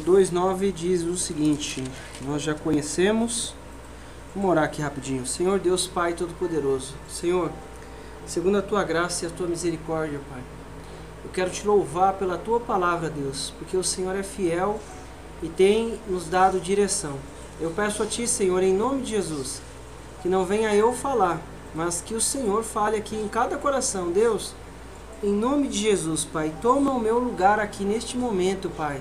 2:9 diz o seguinte, nós já conhecemos. Vamos orar aqui rapidinho. Senhor Deus Pai Todo-Poderoso, Senhor, segundo a Tua graça e a Tua misericórdia, Pai, eu quero Te louvar pela Tua palavra, Deus, porque o Senhor é fiel e tem nos dado direção. Eu peço a Ti, Senhor, em nome de Jesus, que não venha eu falar, mas que o Senhor fale aqui em cada coração. Deus, em nome de Jesus, Pai, toma o meu lugar aqui neste momento, Pai,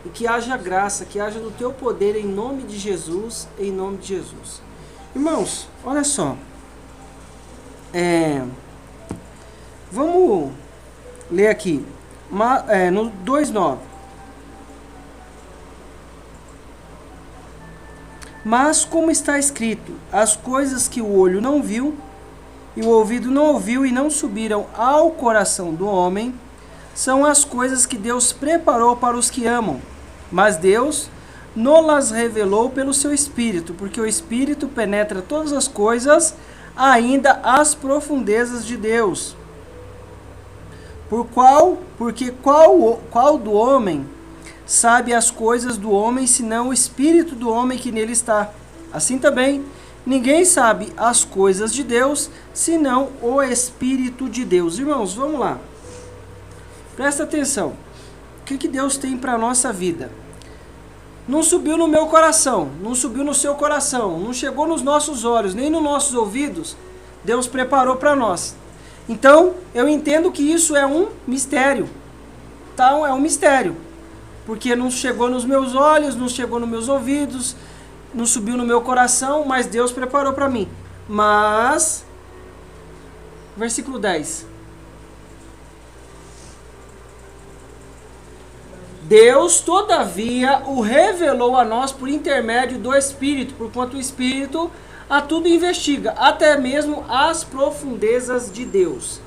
e que haja graça, que haja do Teu poder em nome de Jesus, em nome de Jesus. Irmãos, olha só, vamos ler aqui, no 2:9. Mas como está escrito, as coisas que o olho não viu, e o ouvido não ouviu e não subiram ao coração do homem, são as coisas que Deus preparou para os que amam. Mas Deus nos-las revelou pelo seu Espírito, porque o Espírito penetra todas as coisas, ainda as profundezas de Deus. Porque qual do homem sabe as coisas do homem, senão o Espírito do homem que nele está? Assim também, ninguém sabe as coisas de Deus, senão o Espírito de Deus. Irmãos, vamos lá. Presta atenção. O que Deus tem para a nossa vida? Não subiu no meu coração, não subiu no seu coração, não chegou nos nossos olhos, nem nos nossos ouvidos. Deus preparou para nós. Então, eu entendo que isso é um mistério. Então, é um mistério. Porque não chegou nos meus olhos, não chegou nos meus ouvidos, não subiu no meu coração, mas Deus preparou para mim. Mas, versículo 10. Deus, todavia, o revelou a nós por intermédio do Espírito, porquanto o Espírito a tudo investiga, até mesmo as profundezas de Deus.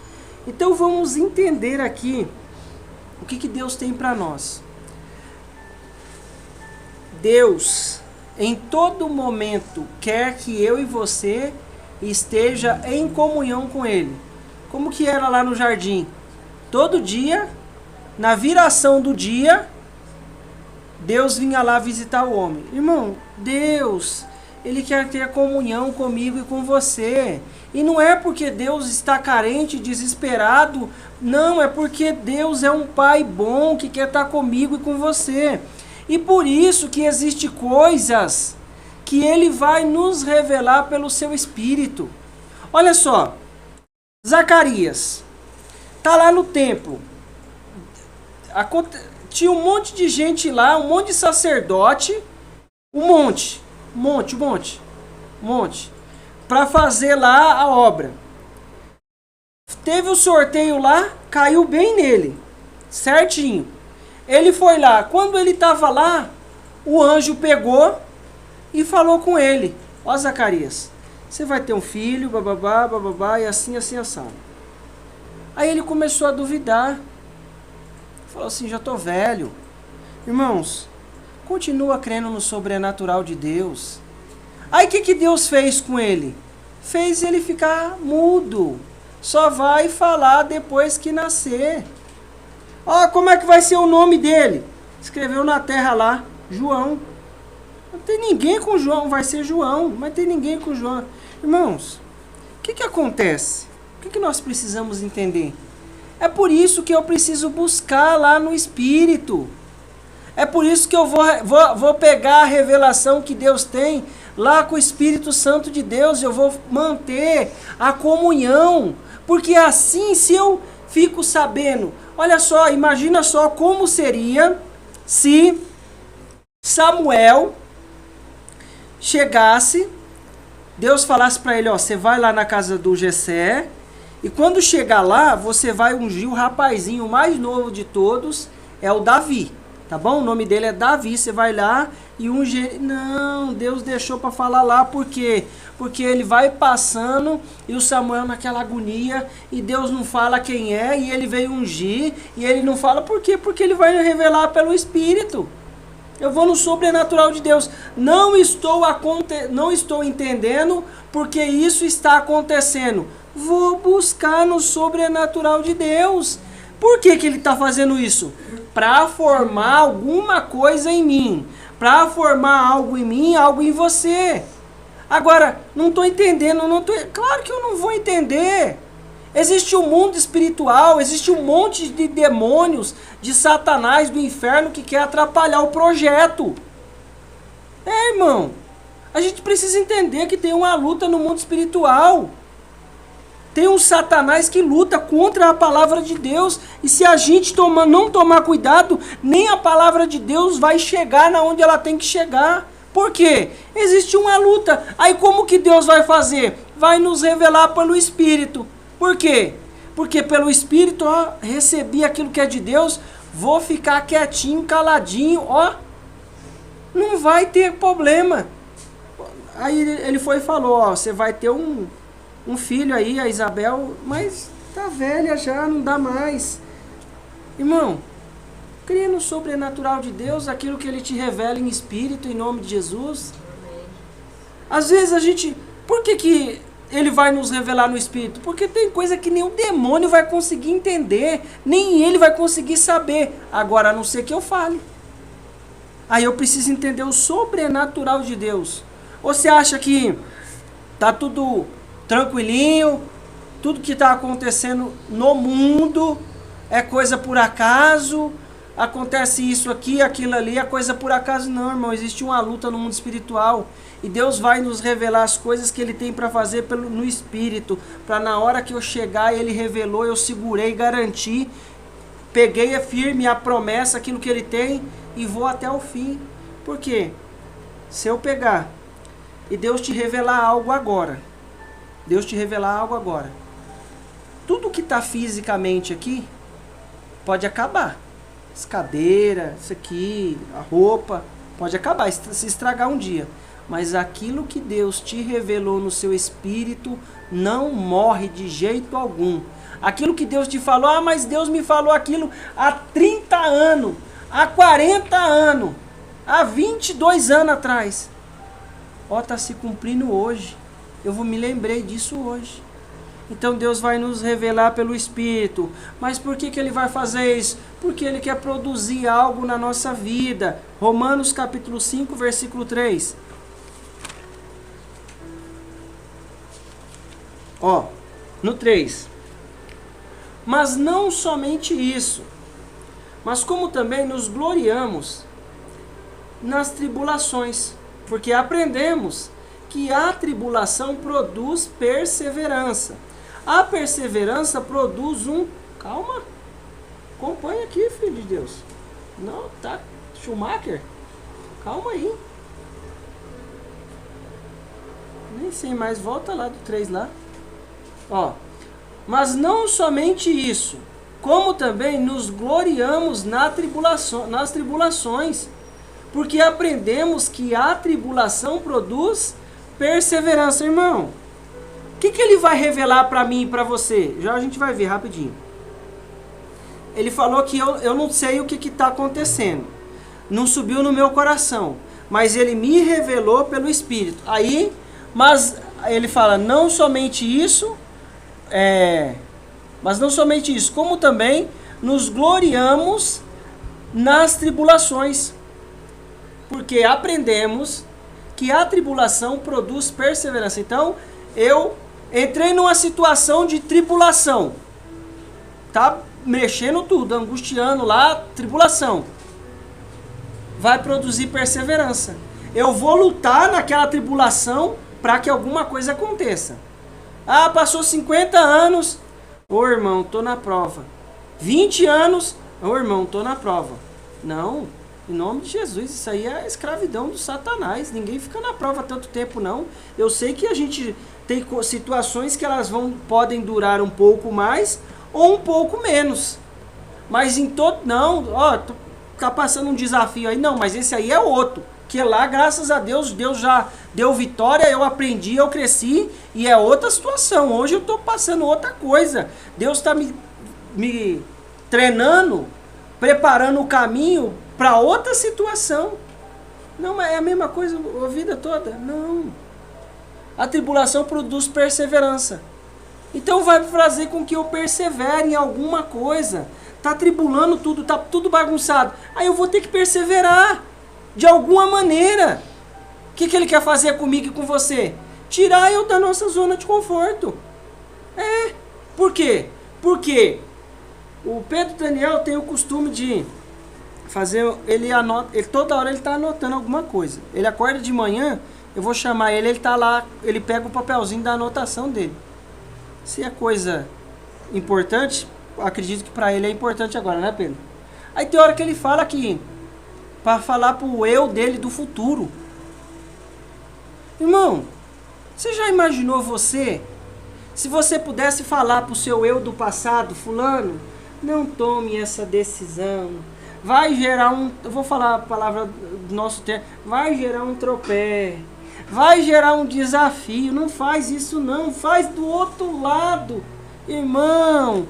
Então vamos entender aqui o que Deus tem para nós. Deus, em todo momento, quer que eu e você esteja em comunhão com Ele. Como que era lá no jardim? Todo dia, na viração do dia, Deus vinha lá visitar o homem. Irmão, Deus, Ele quer ter comunhão comigo e com você. E não é porque Deus está carente, desesperado. Não, é porque Deus é um Pai bom que quer estar comigo e com você. E por isso que existem coisas que Ele vai nos revelar pelo seu Espírito. Olha só, Zacarias está lá no templo. Tinha um monte de gente lá, um monte de sacerdote, um monte, para fazer lá a obra. Teve o sorteio lá, caiu bem nele, certinho. Ele foi lá, quando ele estava lá, o anjo pegou e falou com ele: ó Zacarias, você vai ter um filho, bababá, bababá, e assim, assado. Aí ele começou a duvidar. Falou assim, já estou velho. Irmãos, continua crendo no sobrenatural de Deus. Aí o que Deus fez com ele? Fez ele ficar mudo. Só vai falar depois que nascer. Ó, como é que vai ser o nome dele? Escreveu na terra lá, João. Não tem ninguém com João, vai ser João, mas tem ninguém com João. Irmãos, o que acontece? O que nós precisamos entender? É por isso que eu preciso buscar lá no Espírito. É por isso que eu vou pegar a revelação que Deus tem lá com o Espírito Santo de Deus. Eu vou manter a comunhão. Porque assim, se eu fico sabendo... Olha só, imagina só como seria se Samuel chegasse, Deus falasse para ele, ó, você vai lá na casa do Jessé, e quando chegar lá, você vai ungir o rapazinho mais novo de todos, é o Davi, tá bom? O nome dele é Davi, você vai lá e ungir. Não, Deus deixou para falar lá, por quê? Porque ele vai passando e o Samuel naquela agonia, e Deus não fala quem é, e ele veio ungir, e ele não fala por quê? Porque ele vai revelar pelo Espírito. Eu vou no sobrenatural de Deus. Não estou entendendo porque isso está acontecendo. Vou buscar no sobrenatural de Deus. Por que ele está fazendo isso? Para formar alguma coisa em mim. Para formar algo em mim, algo em você. Agora, não estou entendendo. Claro que eu não vou entender. Existe um mundo espiritual, existe um monte de demônios, de Satanás, do inferno, que quer atrapalhar o projeto. Irmão, a gente precisa entender que tem uma luta no mundo espiritual. Tem um Satanás que luta contra a palavra de Deus. E se a gente não tomar cuidado, nem a palavra de Deus vai chegar na onde ela tem que chegar. Por quê? Existe uma luta. Aí como que Deus vai fazer? Vai nos revelar pelo Espírito. Por quê? Porque pelo Espírito, recebi aquilo que é de Deus, vou ficar quietinho, caladinho, não vai ter problema. Aí ele foi e falou, você vai ter um filho aí, a Isabel, mas tá velha já, não dá mais. Irmão, crê no sobrenatural de Deus, aquilo que ele te revela em Espírito, em nome de Jesus. Às vezes por que ele vai nos revelar no Espírito? Porque tem coisa que nem o demônio vai conseguir entender, nem ele vai conseguir saber. Agora, a não ser que eu fale. Aí eu preciso entender o sobrenatural de Deus. Ou você acha que tá tudo tranquilinho, tudo que está acontecendo no mundo é coisa por acaso, acontece isso aqui, aquilo ali, é coisa por acaso? Não, irmão, existe uma luta no mundo espiritual. E Deus vai nos revelar as coisas que Ele tem para fazer no Espírito. Para na hora que eu chegar, Ele revelou, eu segurei, garanti. Peguei firme a promessa, aquilo que Ele tem, e vou até o fim. Por quê? Se eu pegar e Deus te revelar algo agora, tudo que está fisicamente aqui pode acabar. As cadeiras, isso aqui, a roupa, pode acabar, se estragar um dia. Mas aquilo que Deus te revelou no seu Espírito não morre de jeito algum. Aquilo que Deus te falou, mas Deus me falou aquilo há 30 anos, há 40 anos, há 22 anos atrás. Está se cumprindo hoje. Eu me lembrei disso hoje. Então Deus vai nos revelar pelo Espírito. Mas por que Ele vai fazer isso? Porque Ele quer produzir algo na nossa vida. Romanos capítulo 5, versículo 3. No 3. Mas não somente isso, mas como também nos gloriamos nas tribulações, porque aprendemos que a tribulação produz perseverança. A perseverança produz Calma, acompanha aqui, filho de Deus. Não, tá, Schumacher, calma aí. Nem sei mais, volta lá do 3 lá. Mas não somente isso, como também nos gloriamos nas tribulações, porque aprendemos que a tribulação produz perseverança. Irmão, o que Ele vai revelar para mim e para você? Já a gente vai ver rapidinho. Ele falou que eu não sei o que está acontecendo, não subiu no meu coração, mas Ele me revelou pelo Espírito. Mas ele fala, não somente isso, mas não somente isso, como também nos gloriamos nas tribulações, porque aprendemos que a tribulação produz perseverança. Então, eu entrei numa situação de tribulação, tá mexendo tudo, angustiando lá, tribulação, vai produzir perseverança. Eu vou lutar naquela tribulação para que alguma coisa aconteça. Passou 50 anos, irmão, tô na prova. 20 anos, irmão, tô na prova. Não, em nome de Jesus, isso aí é a escravidão do Satanás. Ninguém fica na prova tanto tempo, não. Eu sei que a gente tem situações que elas podem durar um pouco mais ou um pouco menos. Mas em todo... Não, tá passando um desafio aí. Não, mas esse aí é outro. Que lá, graças a Deus, Deus já deu vitória, eu aprendi, eu cresci, e é outra situação. Hoje eu estou passando outra coisa. Deus está me treinando, preparando o caminho para outra situação. Não, mas é a mesma coisa a vida toda? Não. A tribulação produz perseverança. Então vai fazer com que eu persevere em alguma coisa. tá tribulando tudo, tá tudo bagunçado. Aí eu vou ter que perseverar, de alguma maneira. O que ele quer fazer comigo e com você? Tirar eu da nossa zona de conforto. Por quê? Porque o Pedro Daniel tem o costume de fazer, ele toda hora ele tá anotando alguma coisa. Ele acorda de manhã, eu vou chamar ele tá lá, ele pega o papelzinho da anotação dele. Se é coisa importante, acredito que para ele é importante agora, né, Pedro? Aí tem hora que ele fala que para falar pro eu dele do futuro. Irmão, você já imaginou você, se você pudesse falar pro seu eu do passado, fulano, não tome essa decisão, vai gerar eu vou falar a palavra do nosso tempo, vai gerar um tropé, vai gerar um desafio, não faz isso não, faz do outro lado. Irmão,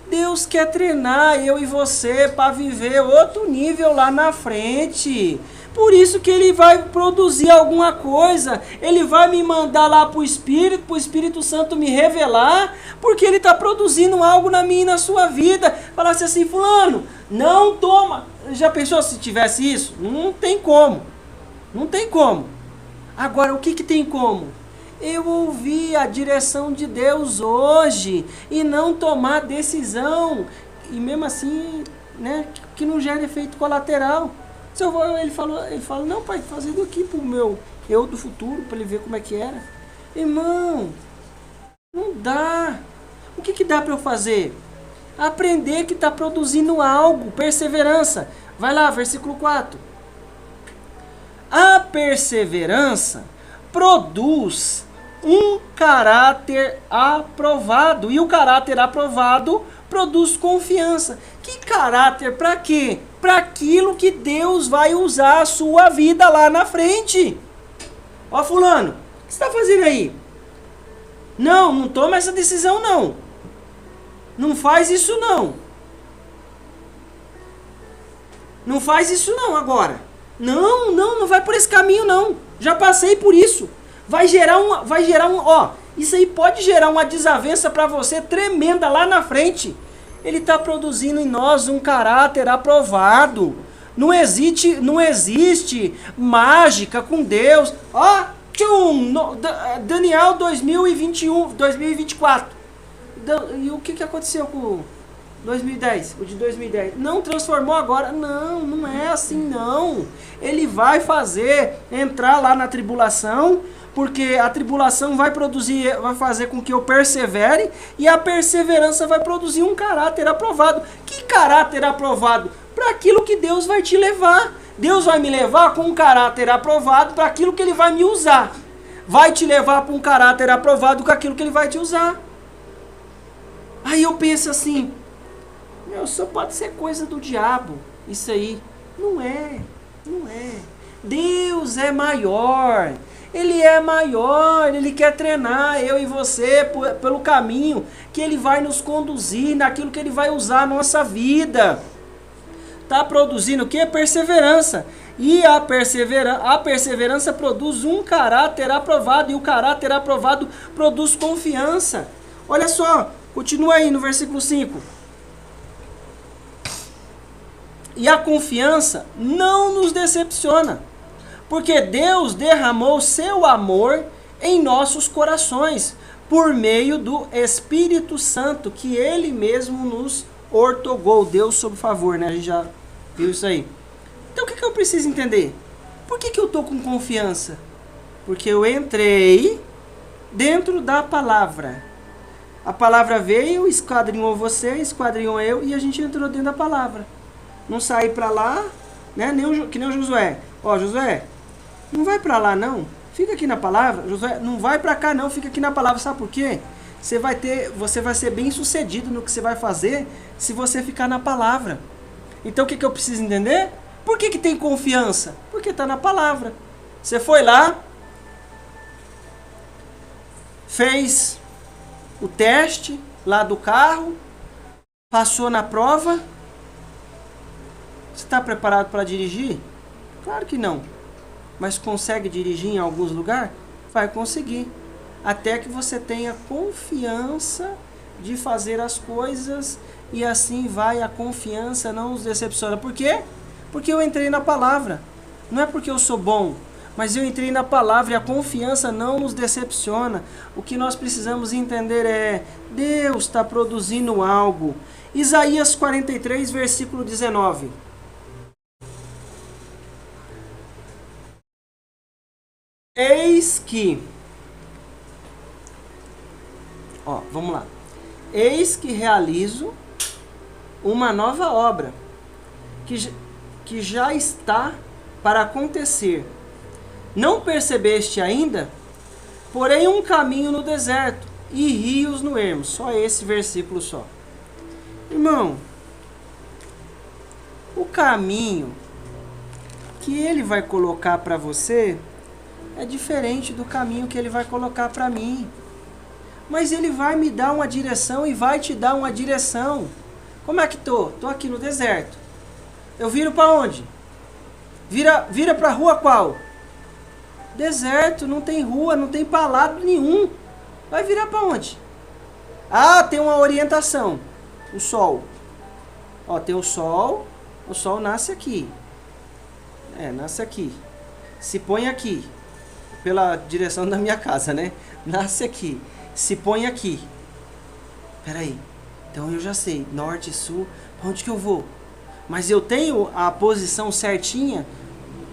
Deus quer treinar eu e você para viver outro nível lá na frente. Por isso que ele vai produzir alguma coisa, ele vai me mandar lá pro Espírito Santo me revelar, porque ele está produzindo algo na minha e na sua vida. Falasse assim, fulano, não toma. Já pensou se tivesse isso? Não tem como. Não tem como. Agora, o que tem como? Eu ouvi a direção de Deus hoje e não tomar decisão. E mesmo assim, né, que não gera efeito colateral. Ele fala, não, pai, fazendo aqui pro meu eu do futuro, para ele ver como é que era. Irmão, não dá. O que dá para eu fazer? Aprender que está produzindo algo, perseverança. Vai lá, versículo 4. A perseverança produz um caráter aprovado. E o caráter aprovado produz confiança. Que caráter? Para quê? Para aquilo que Deus vai usar a sua vida lá na frente. Ó, fulano, o que você está fazendo aí? Não toma essa decisão não. Não faz isso não. Não faz isso não agora. Não vai por esse caminho não. Já passei por isso. Vai gerar ó, isso aí pode gerar uma desavença para você tremenda lá na frente. Ele está produzindo em nós um caráter aprovado. Não existe mágica com Deus. Ó, Daniel 2024. E o que aconteceu com 2010? O de 2010. Não transformou agora. Não é assim não. Ele vai entrar lá na tribulação, porque a tribulação vai fazer com que eu persevere, e a perseverança vai produzir um caráter aprovado. Que caráter aprovado? Para aquilo que Deus vai te levar. Deus vai me levar com um caráter aprovado para aquilo que ele vai me usar. Vai te levar para um caráter aprovado com aquilo que ele vai te usar. Aí eu penso assim, só pode ser coisa do diabo, isso aí. Não é. Deus é maior. Ele é maior, ele quer treinar eu e você pelo caminho que ele vai nos conduzir, naquilo que ele vai usar a nossa vida. Está produzindo o quê? Perseverança. E a perseverança produz um caráter aprovado, e o caráter aprovado produz confiança. Olha só, continua aí no versículo 5. E a confiança não nos decepciona, porque Deus derramou seu amor em nossos corações, por meio do Espírito Santo, que Ele mesmo nos ortogou. Deus sob favor, né? A gente já viu isso aí. Então o que eu preciso entender? Por que eu estou com confiança? Porque eu entrei dentro da palavra. A palavra veio, esquadrinhou você, esquadrinhou eu, e a gente entrou dentro da palavra. Não sair para lá, né? Que nem o Josué. Ó, Josué, não vai para lá não, fica aqui na palavra. Josué, não vai para cá não, fica aqui na palavra. Sabe por quê? Você vai ser bem sucedido no que você vai fazer se você ficar na palavra. Então o que eu preciso entender? Por que tem confiança? Porque está na palavra. Você foi lá, fez o teste lá do carro, passou na prova. Você está preparado para dirigir? Claro que não. Mas consegue dirigir em alguns lugares? Vai conseguir. Até que você tenha confiança de fazer as coisas e assim vai, a confiança não nos decepciona. Por quê? Porque eu entrei na palavra. Não é porque eu sou bom, mas eu entrei na palavra e a confiança não nos decepciona. O que nós precisamos entender é, Deus está produzindo algo. Isaías 43, versículo 19. Eis que... vamos lá. Eis que realizo uma nova obra, que já está para acontecer. Não percebeste ainda? Porém um caminho no deserto e rios no ermo. Só esse versículo só. Irmão, o caminho que ele vai colocar para você é diferente do caminho que ele vai colocar para mim. Mas ele vai me dar uma direção e vai te dar uma direção. Como é que tô? Tô aqui no deserto. Eu viro para onde? Vira para rua qual? Deserto, não tem rua, não tem para lado nenhum. Vai virar para onde? Ah, tem uma orientação. O sol. Tem o sol nasce aqui. Nasce aqui. Se põe aqui. Pela direção da minha casa, né? Nasce aqui. Se põe aqui. Peraí. Então eu já sei. Norte, sul. Para onde que eu vou? Mas eu tenho a posição certinha.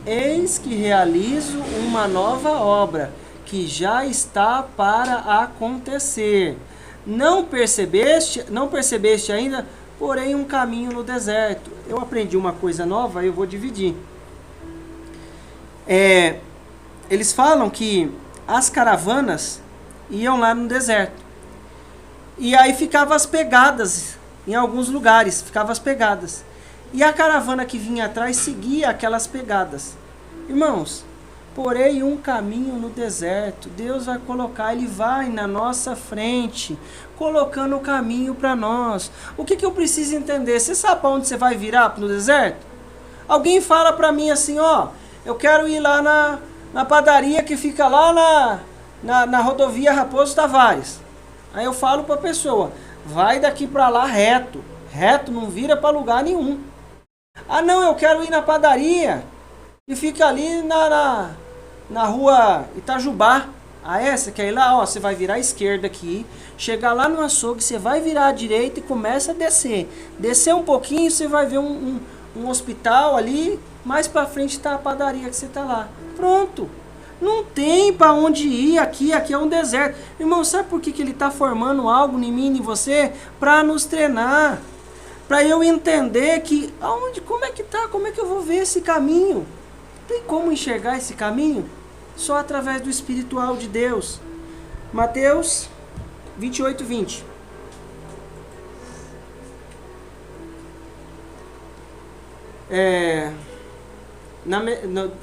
Eis que realizo uma nova obra, que já está para acontecer. Não percebeste ainda, porém um caminho no deserto. Eu aprendi uma coisa nova, eu vou dividir. Eles falam que as caravanas iam lá no deserto. E aí ficavam as pegadas, em alguns lugares, ficavam as pegadas. E a caravana que vinha atrás seguia aquelas pegadas. Irmãos, porém um caminho no deserto. Deus vai colocar, Ele vai na nossa frente, colocando o caminho para nós. O que eu preciso entender? Você sabe para onde você vai virar no deserto? Alguém fala para mim assim, eu quero ir lá na padaria que fica lá na rodovia Raposo Tavares. Aí eu falo para a pessoa, vai daqui para lá reto, não vira para lugar nenhum. Ah não, eu quero ir na padaria e fica ali na rua Itajubá. Ah você quer ir lá? Você vai virar à esquerda aqui, chegar lá no açougue, você vai virar à direita e começa a descer. Descer um pouquinho, você vai ver um hospital ali, mais pra frente está a padaria que você tá lá. Pronto. Não tem para onde ir aqui é um deserto. Irmão, sabe por que ele está formando algo em mim e em você? Para nos treinar. Para eu entender que, como é que eu vou ver esse caminho? Tem como enxergar esse caminho? Só através do espiritual de Deus. Mateus 28, 20.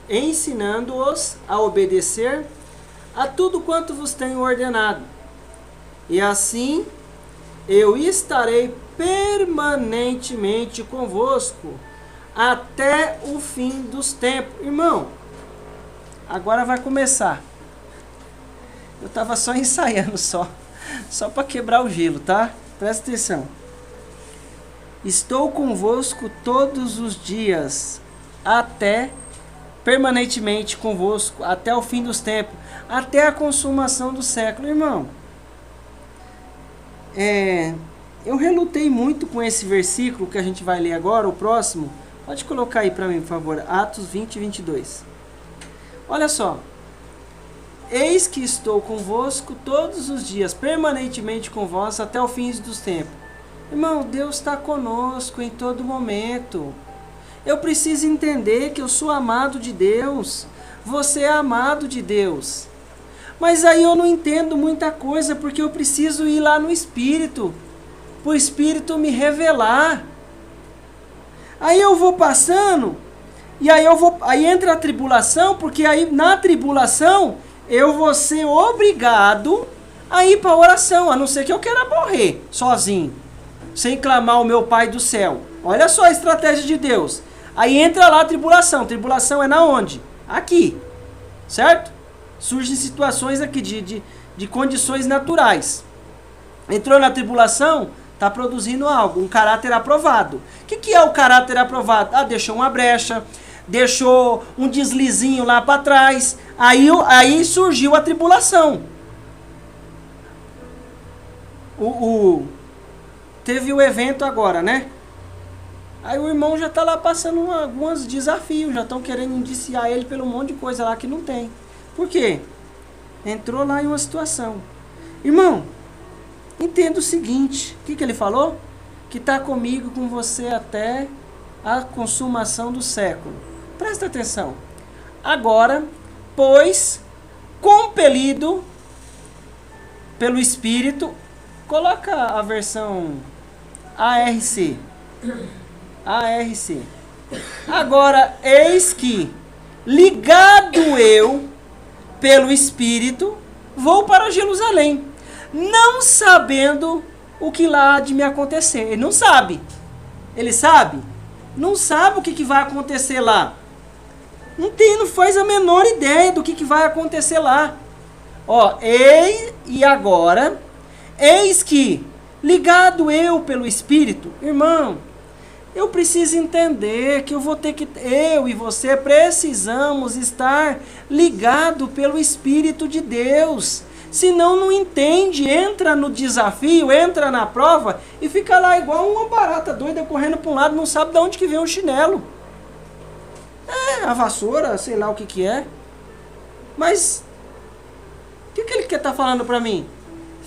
Ensinando-os a obedecer a tudo quanto vos tenho ordenado. E assim eu estarei permanentemente convosco até o fim dos tempos. Irmão, agora vai começar. Eu estava só ensaiando, só para quebrar o gelo, tá? Presta atenção. Estou convosco todos os dias, permanentemente convosco, até o fim dos tempos, até a consumação do século. Irmão, eu relutei muito com esse versículo que a gente vai ler agora, o próximo. Pode colocar aí para mim, por favor, Atos 20, 22. Olha só. Eis que estou convosco todos os dias, permanentemente convosco, até o fim dos tempos. Irmão, Deus está conosco em todo momento. Eu preciso entender que eu sou amado de Deus. Você é amado de Deus. Mas aí eu não entendo muita coisa, porque eu preciso ir lá no Espírito, para o Espírito me revelar. Aí eu vou passando, e aí entra a tribulação, porque aí na tribulação eu vou ser obrigado a ir para a oração, a não ser que eu queira morrer sozinho, sem clamar ao meu Pai do céu. Olha só a estratégia de Deus. Aí entra lá a tribulação. Tribulação é na onde? Aqui. Certo? Surgem situações aqui de condições naturais. Entrou na tribulação, Está produzindo algo, um caráter aprovado. O que é o caráter aprovado? Ah, deixou uma brecha, deixou um deslizinho lá para trás, aí surgiu a tribulação. Teve o evento agora, né? Aí o irmão já está lá passando alguns desafios, já estão querendo indiciar ele pelo monte de coisa lá que não tem. Por quê? Entrou lá em uma situação. Irmão, entenda o seguinte, o que ele falou? Que está comigo, com você até a consumação do século. Presta atenção. Agora, pois, compelido pelo Espírito, coloca a versão ARC. ARC. Agora, eis que, ligado eu pelo Espírito, vou para Jerusalém, não sabendo o que lá há de me acontecer. Ele não sabe. Ele sabe? Não sabe o que vai acontecer lá. Não faz a menor ideia do que vai acontecer lá. Ó, e agora, eis que, ligado eu pelo Espírito, irmão, eu preciso entender que eu e você precisamos estar ligado pelo Espírito de Deus. Senão não entende, entra no desafio, entra na prova e fica lá igual uma barata doida correndo para um lado, não sabe de onde que vem o chinelo. A vassoura, sei lá o que é. Mas o que ele quer estar falando para mim?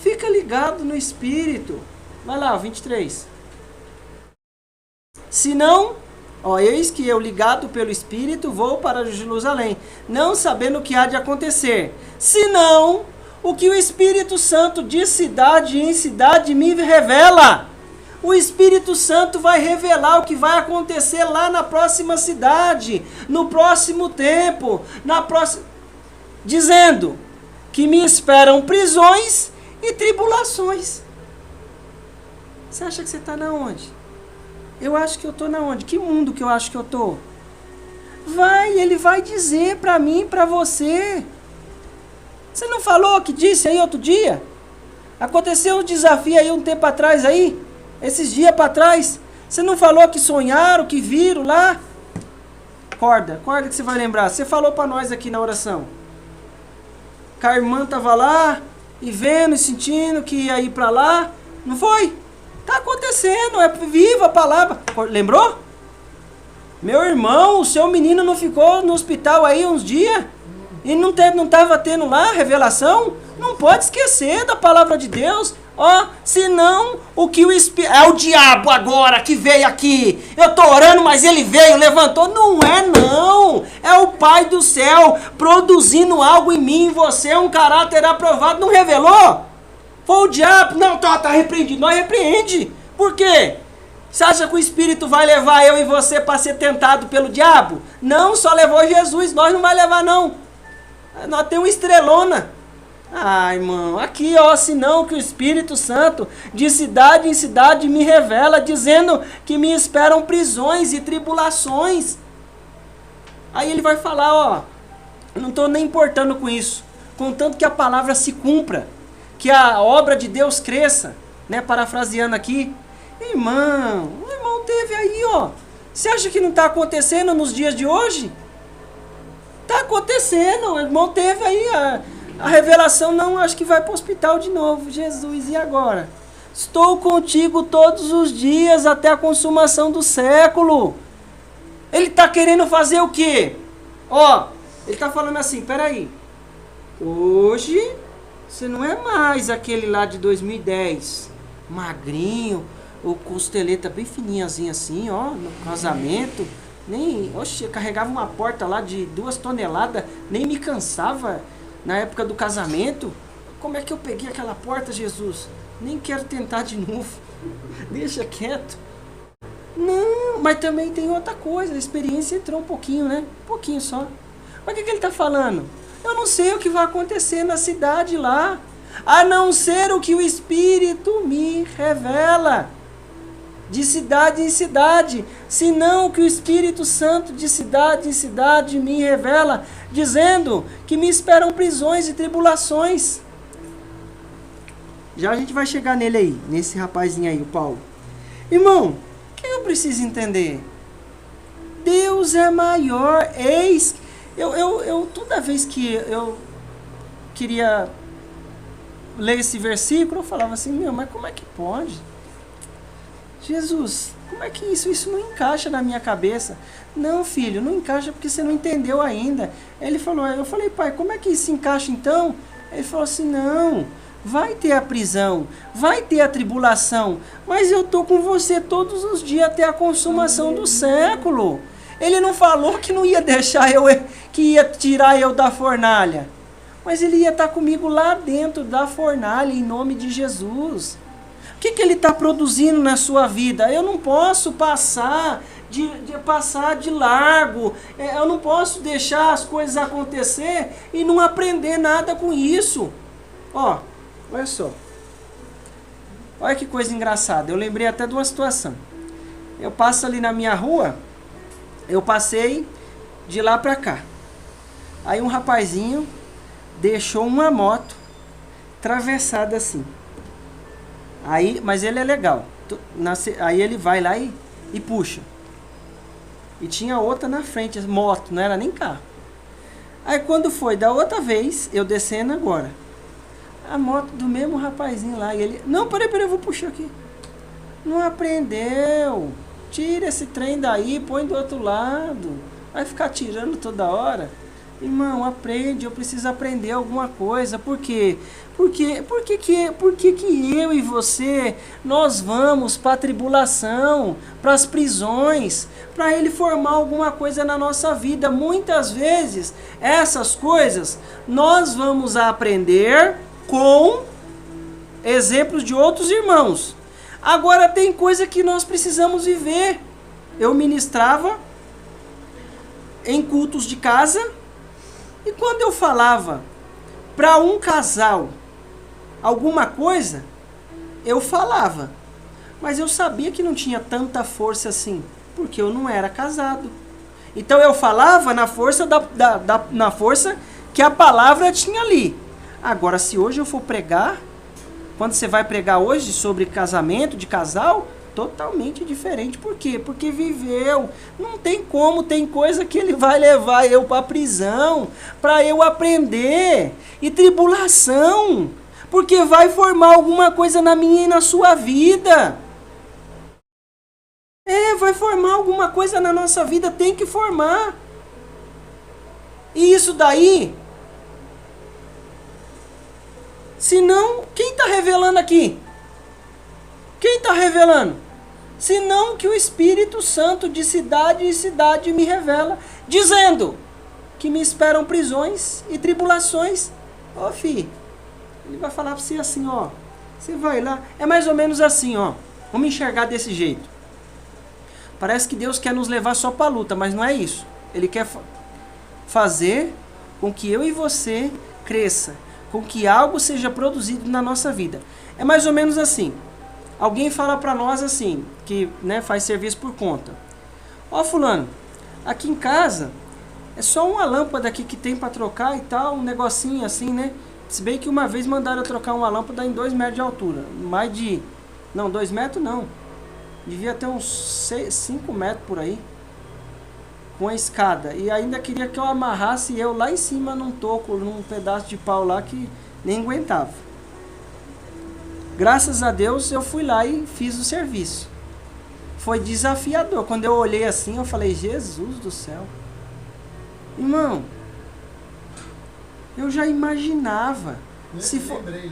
Fica ligado no Espírito. Vai lá, 23. Senão, eis que eu, ligado pelo Espírito, vou para Jerusalém, não sabendo o que há de acontecer. Senão, o que o Espírito Santo de cidade em cidade me revela. O Espírito Santo vai revelar o que vai acontecer lá na próxima cidade, no próximo tempo, dizendo que me esperam prisões e tribulações. Você acha que você está na onde? Eu acho que eu estou na onde? Que mundo que eu acho que eu estou? Ele vai dizer para mim e para você. Você não falou que disse aí outro dia? Aconteceu um desafio aí um tempo atrás aí? Esses dias para trás? Você não falou que sonharam, que viram lá? Acorda que você vai lembrar. Você falou para nós aqui na oração. Que a irmã estava lá e vendo e sentindo que ia ir para lá. Não foi? Está acontecendo, é viva a palavra. Lembrou? Meu irmão, o seu menino não ficou no hospital aí uns dias? E não estava tendo lá revelação? Não pode esquecer da palavra de Deus. Senão o que o Espírito... É o diabo agora que veio aqui. Eu estou orando, mas ele veio, levantou. Não é não. É o Pai do céu produzindo algo em mim, em você, um caráter aprovado. Não revelou? Foi o diabo. Não, tá repreendido. Nós repreende. Por quê? Você acha que o Espírito vai levar eu e você para ser tentado pelo diabo? Não, só levou Jesus. Nós não vai levar não. Nós temos estrelona. Irmão, aqui senão que o Espírito Santo de cidade em cidade me revela, dizendo que me esperam prisões e tribulações. Aí ele vai falar, não estou nem importando com isso, contanto que a palavra se cumpra, que a obra de Deus cresça, né, parafraseando aqui. Irmão, o irmão teve aí, você acha que não está acontecendo nos dias de hoje? Está acontecendo, o irmão teve aí a revelação, não, acho que vai para o hospital de novo. Jesus, e agora? Estou contigo todos os dias até a consumação do século. Ele está querendo fazer o quê? Ele está falando assim, peraí, hoje você não é mais aquele lá de 2010, magrinho, o costeleta bem fininhazinha assim, no casamento. Eu carregava uma porta lá de 2 toneladas, nem me cansava na época do casamento. Como é que eu peguei aquela porta, Jesus? Nem quero tentar de novo. Deixa quieto. Não, mas também tem outra coisa, a experiência entrou um pouquinho, né? Um pouquinho só. Mas o que ele está falando? Eu não sei o que vai acontecer na cidade lá, a não ser o que o Espírito me revela. De cidade em cidade, senão que o Espírito Santo de cidade em cidade me revela, dizendo que me esperam prisões e tribulações. Já a gente vai chegar nele aí, nesse rapazinho aí, o Paulo. Irmão, o que eu preciso entender? Deus é maior. Eis. Toda vez que eu queria ler esse versículo, eu falava assim, mas como é que pode? Jesus, como é que isso não encaixa na minha cabeça? Não, filho, não encaixa porque você não entendeu ainda. Eu falei, pai, como é que isso encaixa então? Ele falou assim, não, vai ter a prisão, vai ter a tribulação, mas eu tô com você todos os dias até a consumação do século. Ele não falou que não ia deixar que ia tirar eu da fornalha, mas ele ia estar comigo lá dentro da fornalha, em nome de Jesus. O que ele está produzindo na sua vida? Eu não posso passar de largo, eu não posso deixar as coisas acontecer e não aprender nada com isso. Olha só. Olha que coisa engraçada, eu lembrei até de uma situação. Eu passo ali na minha rua, eu passei de lá pra cá. Aí um rapazinho deixou uma moto atravessada assim. Mas ele é legal. Aí ele vai lá e puxa. E tinha outra na frente, moto, não era nem carro. Aí quando foi da outra vez, eu descendo agora, a moto do mesmo rapazinho lá, e ele, não, peraí, eu vou puxar aqui. Não aprendeu. Tira esse trem daí, põe do outro lado. Vai ficar tirando toda hora. Irmão, aprende, eu preciso aprender alguma coisa. Por quê? Por que eu e você, nós vamos para a tribulação, para as prisões, para ele formar alguma coisa na nossa vida? Muitas vezes, essas coisas, nós vamos aprender com exemplos de outros irmãos. Agora, tem coisa que nós precisamos viver. Eu ministrava em cultos de casa, e quando eu falava para um casal alguma coisa, eu falava, mas eu sabia que não tinha tanta força assim, porque eu não era casado. Então eu falava na força na força que a palavra tinha ali. Agora, se hoje eu for pregar, quando você vai pregar hoje sobre casamento, de casal, totalmente diferente. Por quê? Porque viveu. Não tem como, tem coisa que ele vai levar eu para a prisão, para eu aprender. E tribulação, porque vai formar alguma coisa na minha e na sua vida. Vai formar alguma coisa na nossa vida, tem que formar. E isso daí, senão, quem está revelando aqui? Quem está revelando? Senão que o Espírito Santo de cidade em cidade me revela, dizendo que me esperam prisões e tribulações. Filho, ele vai falar para você assim, você vai lá, é mais ou menos assim, vamos enxergar desse jeito. Parece que Deus quer nos levar só para a luta, mas não é isso. Ele quer fazer com que eu e você cresça, com que algo seja produzido na nossa vida. É mais ou menos assim. Alguém fala para nós assim, que faz serviço por conta. Fulano, aqui em casa é só uma lâmpada aqui que tem para trocar e tal, um negocinho assim, né? Se bem que uma vez mandaram eu trocar uma lâmpada em 2 metros de altura. Mais de... Não, 2 metros não. Devia ter uns 5 metros por aí. Com a escada. E ainda queria que eu amarrasse eu lá em cima num toco, num pedaço de pau lá que nem aguentava. Graças a Deus eu fui lá e fiz o serviço. Foi desafiador. Quando eu olhei assim, eu falei, Jesus do céu. Irmão, eu já imaginava. Lembrei.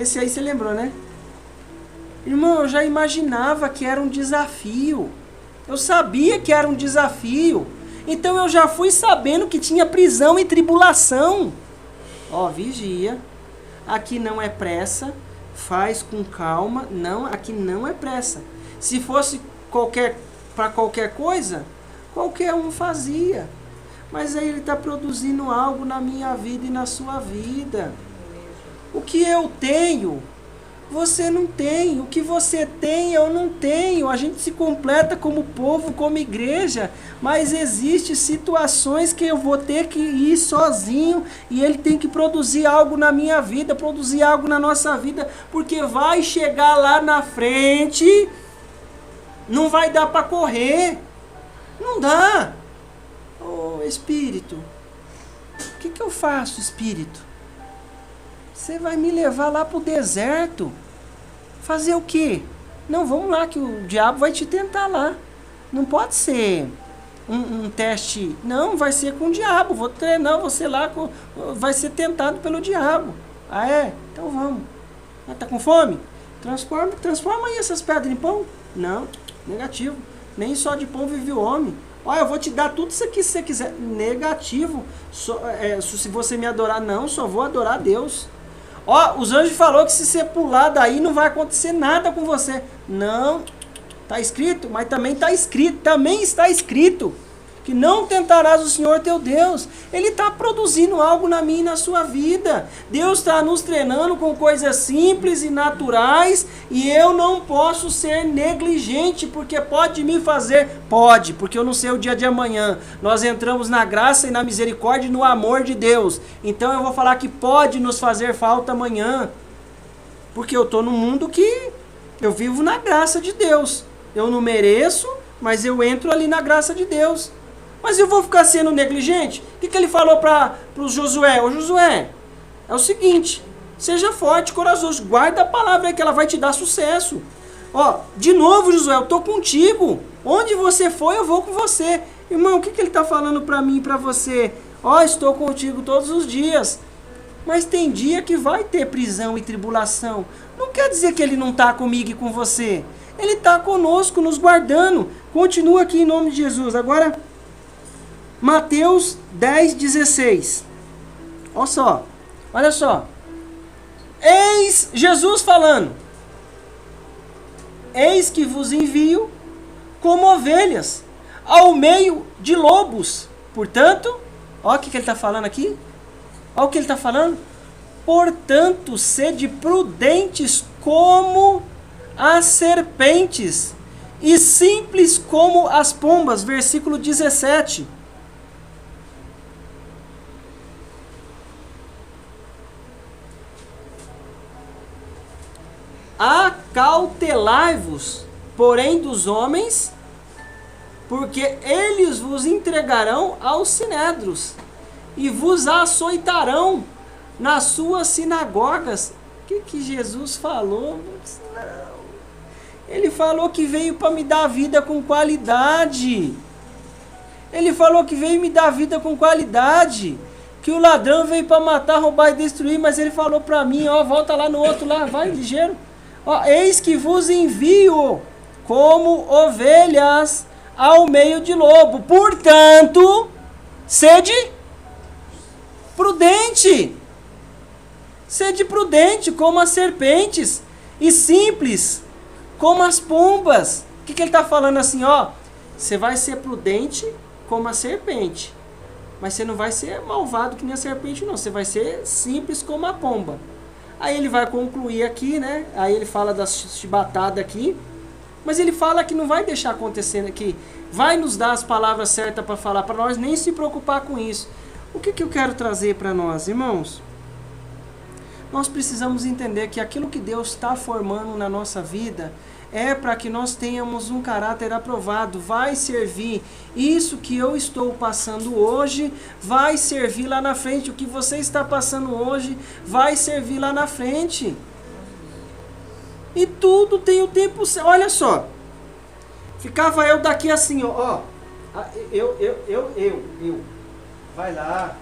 Esse aí você lembrou, né? Irmão, eu já imaginava que era um desafio. Eu sabia que era um desafio. Então eu já fui sabendo que tinha prisão e tribulação. Vigia. Aqui não é pressa, faz com calma. Não, aqui não é pressa. Se fosse para qualquer coisa, qualquer um fazia. Mas aí ele está produzindo algo na minha vida e na sua vida. O que eu tenho, Você não tem. O que você tem, eu não tenho. A gente se completa como povo, como igreja, mas existem situações que eu vou ter que ir sozinho e ele tem que produzir algo na minha vida, produzir algo na nossa vida, porque vai chegar lá na frente, não vai dar para correr. Não dá. Ô, Espírito, o que eu faço, Espírito? Você vai me levar lá para o deserto. Fazer o quê? Não, vamos lá que o diabo vai te tentar lá. Não pode ser um teste. Não, vai ser com o diabo. Vou treinar você lá. Vai ser tentado pelo diabo. Ah, é? Então vamos. Ah, tá com fome? Transforma aí essas pedras em pão. Não, negativo. Nem só de pão vive o homem. Olha, eu vou te dar tudo isso aqui se você quiser. Negativo. Se você me adorar, não, só vou adorar a Deus. Ó, os anjos falaram que se você pular daí não vai acontecer nada com você. Não, está escrito, mas também está escrito que não tentarás o Senhor teu Deus. Ele está produzindo algo na minha e na sua vida. Deus está nos treinando com coisas simples e naturais e eu não posso ser negligente, porque pode me fazer, pode, porque eu não sei o dia de amanhã. Nós entramos na graça e na misericórdia e no amor de Deus. Então eu vou falar que pode nos fazer falta amanhã, porque eu estou num mundo que eu vivo na graça de Deus. Eu não mereço, mas eu entro ali na graça de Deus. Mas eu vou ficar sendo negligente? O que ele falou para o Josué? Ô Josué, é o seguinte, seja forte, corajoso, guarda a palavra aí que ela vai te dar sucesso. Ó, de novo, Josué, eu estou contigo. Onde você for, eu vou com você. Irmão, o que ele está falando para mim e para você? Ó, estou contigo todos os dias. Mas tem dia que vai ter prisão e tribulação. Não quer dizer que ele não está comigo e com você. Ele está conosco, nos guardando. Continua aqui em nome de Jesus. Agora, Mateus 10:16. Olha só. Eis Jesus falando. Eis que vos envio como ovelhas ao meio de lobos. Portanto, olha o que ele está falando aqui. Olha o que ele está falando. Portanto, sede prudentes como as serpentes e simples como as pombas. Versículo 17. Acautelai-vos, porém, dos homens, porque eles vos entregarão aos sinédrios e vos açoitarão nas suas sinagogas. O que Jesus falou? Não. Ele falou que veio para me dar vida com qualidade. Ele falou que veio me dar vida com qualidade. Que o ladrão veio para matar, roubar e destruir, mas ele falou para mim, ó, volta lá no outro lá, vai ligeiro. Ó, eis que vos envio como ovelhas ao meio de lobo. Portanto, sede prudente. Sede prudente como as serpentes e simples como as pombas. O que ele está falando assim, ó? Você vai ser prudente como a serpente, mas você não vai ser malvado que nem a serpente, não. Você vai ser simples como a pomba. Aí ele vai concluir aqui, né? Aí ele fala da chibatada aqui. Mas ele fala que não vai deixar acontecer aqui. Vai nos dar as palavras certas para falar para nós, nem se preocupar com isso. O que eu quero trazer para nós, irmãos? Nós precisamos entender que aquilo que Deus está formando na nossa vida é para que nós tenhamos um caráter aprovado, vai servir. Isso que eu estou passando hoje vai servir lá na frente. O que você está passando hoje vai servir lá na frente. E tudo tem o tempo certo. Olha só, ficava eu daqui assim, ó. Eu. Vai lá,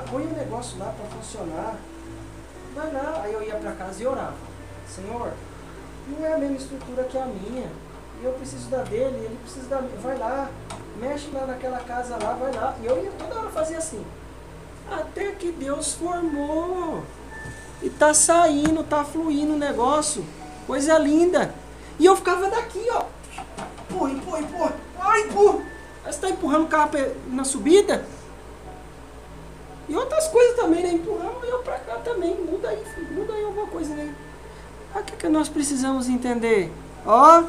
põe o negócio lá para funcionar. Vai lá. Aí eu ia para casa e orava. Senhor, não é a mesma estrutura que a minha. E eu preciso da dele, ele precisa da minha. Vai lá, mexe lá naquela casa lá, vai lá. E eu ia toda hora fazer assim. Até que Deus formou. E tá saindo, tá fluindo o negócio. Coisa linda. E eu ficava daqui, ó. Empurra. Ai, empurra. Aí você tá empurrando o carro na subida. E outras coisas também, né? Empurrando eu pra cá também. Muda aí, filho. alguma coisa nele. O que nós precisamos entender? Ó,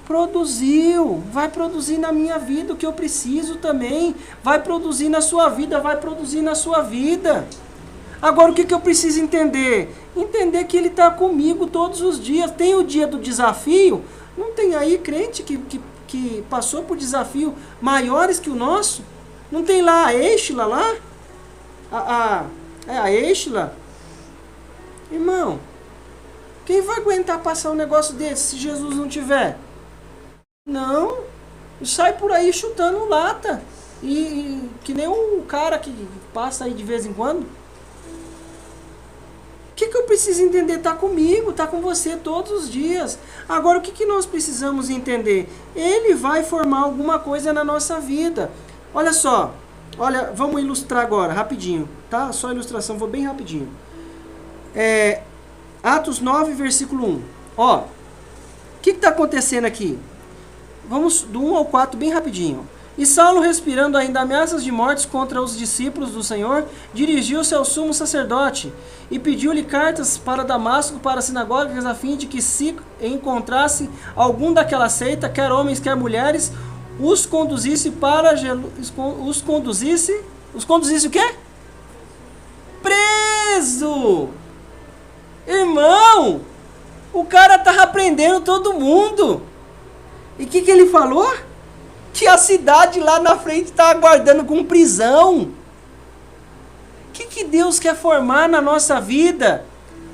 produziu, vai produzir na minha vida o que eu preciso também, vai produzir na sua vida, vai produzir na sua vida. Agora o que eu preciso entender? Entender que Ele está comigo todos os dias. Tem o dia do desafio, não tem aí crente que passou por desafio maiores que o nosso? Não tem lá a Êxila lá? A Êxila? Irmão, quem vai aguentar passar um negócio desse se Jesus não tiver? Não, sai por aí chutando lata. E que nem um cara que passa aí de vez em quando. O que eu preciso entender? Está comigo, está com você todos os dias. Agora, o que nós precisamos entender? Ele vai formar alguma coisa na nossa vida. Olha só, vamos ilustrar agora, rapidinho, tá? Só ilustração, vou bem rapidinho. Atos 9, versículo 1. Ó, o que está acontecendo aqui? Vamos do 1 ao 4 bem rapidinho. E Saulo, respirando ainda ameaças de mortes contra os discípulos do Senhor, dirigiu-se ao sumo sacerdote e pediu-lhe cartas para Damasco, para as sinagogas, a fim de que, se encontrasse algum daquela seita, quer homens, quer mulheres, os conduzisse o quê? Preso! Irmão, o cara estava prendendo todo mundo. E o que ele falou? Que a cidade lá na frente está aguardando com prisão. O que Deus quer formar na nossa vida?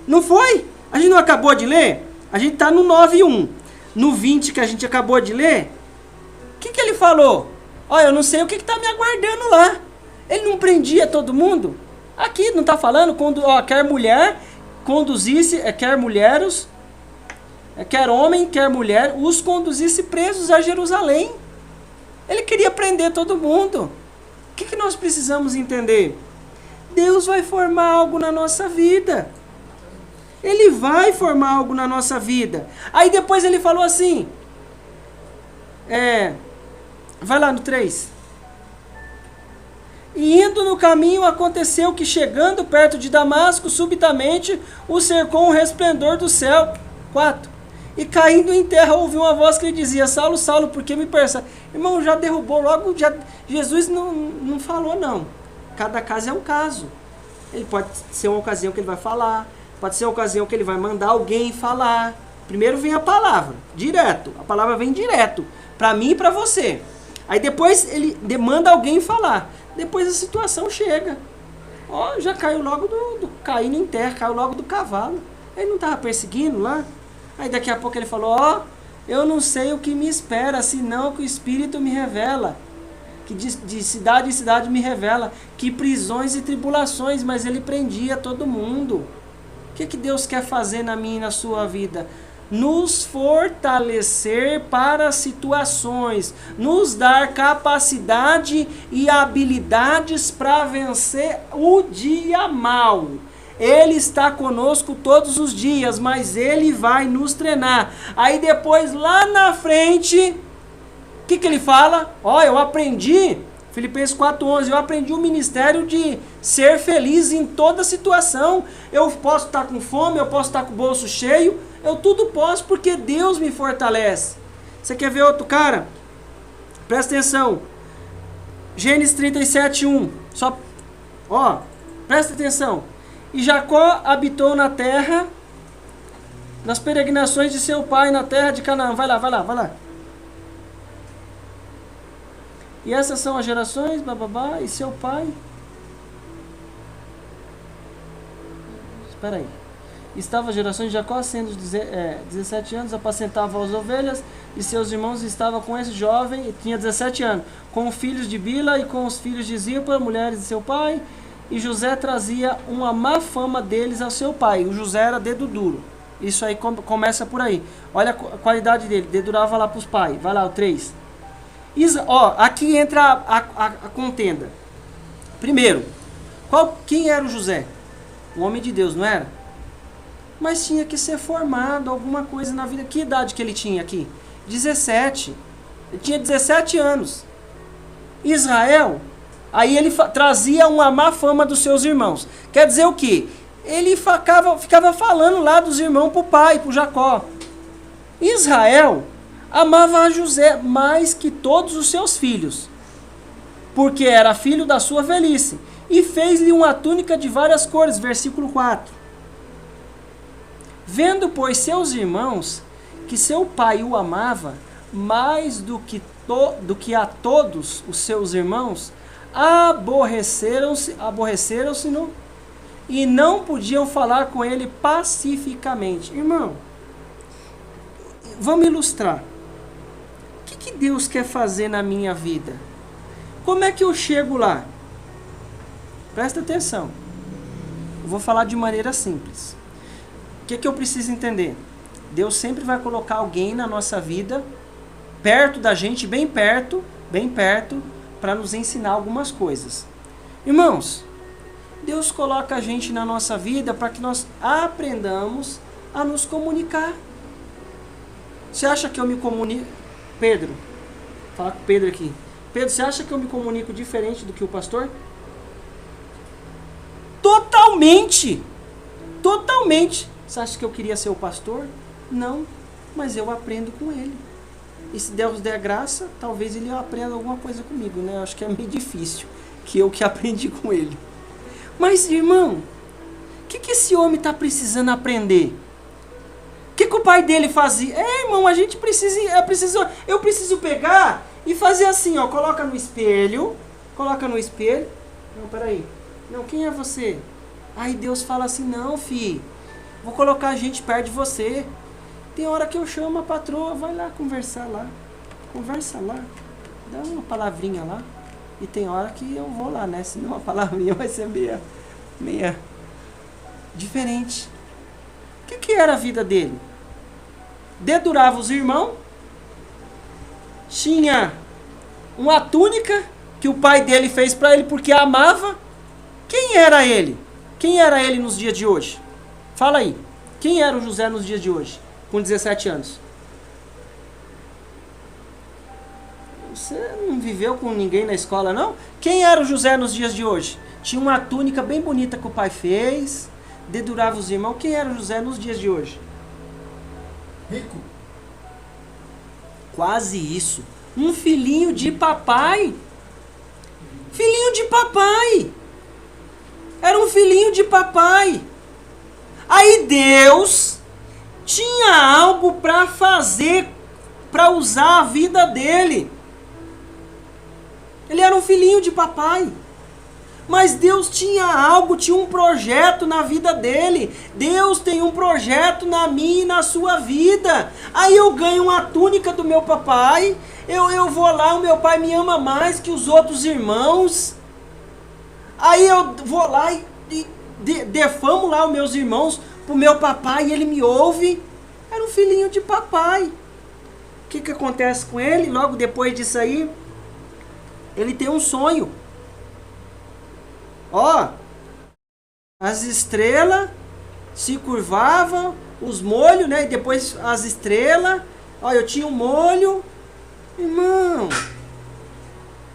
Não foi? A gente não acabou de ler? A gente está no 9:1. No 20 que a gente acabou de ler, o que ele falou? Olha, eu não sei o que está me aguardando lá. Ele não prendia todo mundo? Aqui não está falando, quer mulher, conduzisse, quer mulheres, quer homem, quer mulher, os conduzisse presos a Jerusalém. Ele queria prender todo mundo. O que nós precisamos entender? Deus vai formar algo na nossa vida. Ele vai formar algo na nossa vida. Aí depois ele falou assim, vai lá no 3. E indo no caminho, aconteceu que, chegando perto de Damasco, subitamente o cercou um resplendor do céu. 4. E caindo em terra, ouviu uma voz que lhe dizia: Saulo, Saulo, por que me persegue? Irmão, já derrubou logo, Jesus não falou não. Cada caso é um caso. Ele pode ser uma ocasião que ele vai falar, pode ser uma ocasião que ele vai mandar alguém falar. Primeiro vem a palavra, direto. A palavra vem direto, para mim e para você. Aí depois ele demanda alguém falar. Depois a situação chega. Ó, já caiu logo caindo em terra, caiu logo do cavalo. Ele não estava perseguindo lá? Aí daqui a pouco ele falou, eu não sei o que me espera, senão que o Espírito me revela. Que de cidade em cidade me revela. Que prisões e tribulações, mas ele prendia todo mundo. O que Deus quer fazer na minha e na sua vida? Nos fortalecer para situações. Nos dar capacidade e habilidades para vencer o dia mau. Ele está conosco todos os dias, mas Ele vai nos treinar. Aí depois, lá na frente, o que ele fala? Eu aprendi, Filipenses 4:11, eu aprendi o ministério de ser feliz em toda situação. Eu posso estar com fome, eu posso estar com o bolso cheio, eu tudo posso porque Deus me fortalece. Você quer ver outro cara? Presta atenção. Gênesis 37:1. Presta atenção. E Jacó habitou na terra, nas peregrinações de seu pai, na terra de Canaã. Vai lá. E essas são as gerações, e seu pai. Espera aí. Estava as gerações de Jacó, sendo 17 anos, apacentava as ovelhas, e seus irmãos estavam com esse jovem, e tinha 17 anos, com os filhos de Bila e com os filhos de Zilpa, mulheres de seu pai. E José trazia uma má fama deles ao seu pai. O José era dedo duro. Isso aí começa por aí. Olha a qualidade dele. Dedurava lá para os pais. Vai lá, o 3. Aqui entra a contenda. Primeiro, quem era o José? Um homem de Deus, não era? Mas tinha que ser formado alguma coisa na vida. Que idade que ele tinha aqui? 17. Ele tinha 17 anos. Israel... Aí ele trazia uma má fama dos seus irmãos. Quer dizer o quê? ele ficava falando lá dos irmãos para o pai, para Jacó. Israel amava a José mais que todos os seus filhos, porque era filho da sua velhice, e fez-lhe uma túnica de várias cores, versículo 4. Vendo, pois, seus irmãos que seu pai o amava mais do que a todos os seus irmãos, aborreceram-se e não podiam falar com ele pacificamente. Irmão, vamos ilustrar. O que Deus quer fazer na minha vida? Como é que eu chego lá? Presta atenção. Eu vou falar de maneira simples. O que eu preciso entender? Deus sempre vai colocar alguém na nossa vida, perto da gente, bem perto, para nos ensinar algumas coisas. Irmãos, Deus coloca a gente na nossa vida para que nós aprendamos a nos comunicar. Você acha que eu me comunico... Pedro, vou falar com o Pedro aqui. Pedro, você acha que eu me comunico diferente do que o pastor? Totalmente! Totalmente! Você acha que eu queria ser o pastor? Não, mas eu aprendo com ele. E se Deus der graça, talvez ele aprenda alguma coisa comigo, né? Eu acho que é meio difícil que eu que aprendi com ele. Mas, irmão, o que esse homem está precisando aprender? O que o pai dele fazia? Irmão, a gente eu preciso pegar e fazer assim, ó, coloca no espelho. Não, peraí. Não, quem é você? Aí Deus fala assim, não, filho, vou colocar a gente perto de você. Tem hora que eu chamo a patroa, vai lá conversar lá. Conversa lá, dá uma palavrinha lá. E tem hora que eu vou lá, né? Senão a palavrinha vai ser meia diferente. O que era a vida dele? Dedurava os irmãos, tinha uma túnica que o pai dele fez para ele porque amava. Quem era ele? Quem era ele nos dias de hoje? Fala aí. Quem era o José nos dias de hoje, com 17 anos? Você não viveu com ninguém na escola, não? Quem era o José nos dias de hoje? Tinha uma túnica bem bonita que o pai fez, dedurava os irmãos. Quem era o José nos dias de hoje? Rico. Quase isso. Um filhinho de papai. Filhinho de papai. Era um filhinho de papai. Aí Deus tinha algo para fazer, para usar a vida dele. Ele era um filhinho de papai. Mas Deus tinha algo, tinha um projeto na vida dele. Deus tem um projeto na minha e na sua vida. Aí eu ganho uma túnica do meu papai. Eu vou lá, o meu pai me ama mais que os outros irmãos. Aí eu vou lá e defamo lá os meus irmãos pro meu papai e ele me ouve. Era um filhinho de papai. O que acontece com ele? Logo depois disso aí, ele tem um sonho. Ó, as estrelas se curvavam, os molhos, né? E depois as estrelas. Ó, eu tinha um molho. Irmão,